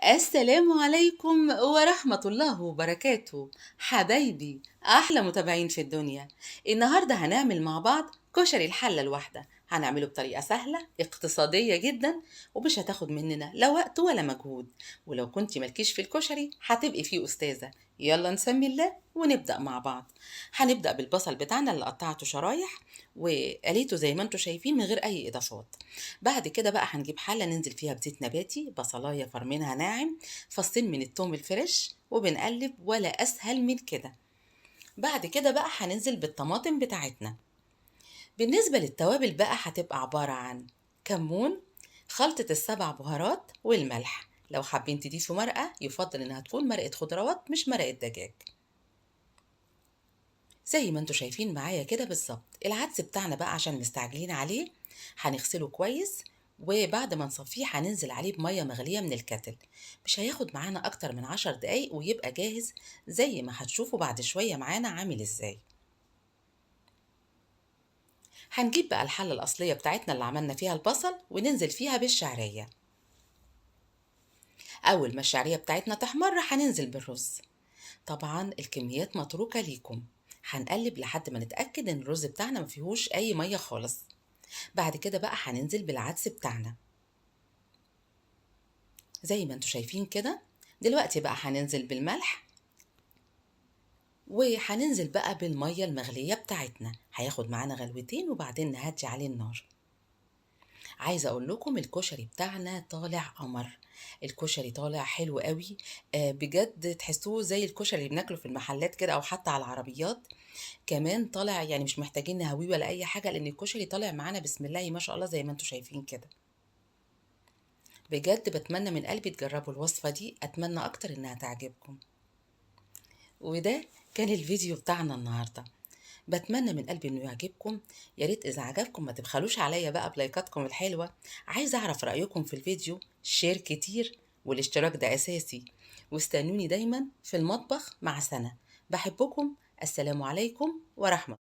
السلام عليكم ورحمة الله وبركاته. حبايبي أحلى متابعين في الدنيا. النهاردة هنعمل مع بعض كشري الحلة الواحدة. هنعمله بطريقة سهلة اقتصادية جدا، ومش هتاخد مننا لا وقت ولا مجهود. ولو كنت مالكيش في الكشري هتبقي فيه أستاذة. يلا نسمي الله ونبدأ مع بعض. هنبدأ بالبصل بتاعنا اللي قطعته شرايح وقليته زي ما انتوا شايفين من غير أي إضافات. بعد كده بقى هنجيب حلة ننزل فيها بزيت نباتي، بصلاية فرمينها ناعم، فصين من التوم الفريش، وبنقلب ولا أسهل من كده. بعد كده بقى هننزل بالطماطم بتاعتنا. بالنسبة للتوابل بقى هتبقى عبارة عن كمون، خلطة السبع بهارات، والملح. لو حابين تضيفوا مرقة يفضل انها تكون مرقة خضروات مش مرقة دجاج. زي ما انتوا شايفين معايا كده بالظبط. العدس بتاعنا بقى عشان مستعجلين عليه هنغسله كويس، وبعد ما نصفيه هننزل عليه بمية مغلية من الكتل. مش هياخد معانا اكتر من 10 دقايق ويبقى جاهز، زي ما هتشوفوا بعد شوية معانا عامل ازاي. هنجيب بقى الحلة الأصلية بتاعتنا اللي عملنا فيها البصل وننزل فيها بالشعرية. أول ما الشعرية بتاعتنا تحمر هننزل بالرز. طبعا الكميات متروكة ليكم. هنقلب لحد ما نتأكد ان الرز بتاعنا ما فيهوش اي مية خالص. بعد كده بقى هننزل بالعدس بتاعنا زي ما انتوا شايفين كده. دلوقتي بقى هننزل بالملح، وهننزل بقى بالمية المغلية بتاعتنا. هياخد معانا غلوتين وبعدين نهدي عليه النار. عايزة اقول لكم الكشري بتاعنا طالع قمر. الكشري طالع حلو قوي. بجد تحسوه زي الكشري اللي بناكله في المحلات كده او حتى على العربيات. كمان طالع يعني مش محتاجين نهويه ولا اي حاجة، لان الكشري طالع معانا بسم الله ما شاء الله زي ما انتوا شايفين كده. بجد بتمنى من قلبي تجربوا الوصفة دي، أتمنى أكتر إنها تعجبكم. وده كان الفيديو بتاعنا النهاردة. بتمنى من قلبي إنه يعجبكم. يا ريت إذا عجبكم ما تبخلوش عليا بقى بلايكاتكم الحلوة. عايزة أعرف رأيكم في الفيديو، شير كتير، والاشتراك ده أساسي. واستنوني دايما في المطبخ مع سنة. بحبكم. السلام عليكم ورحمة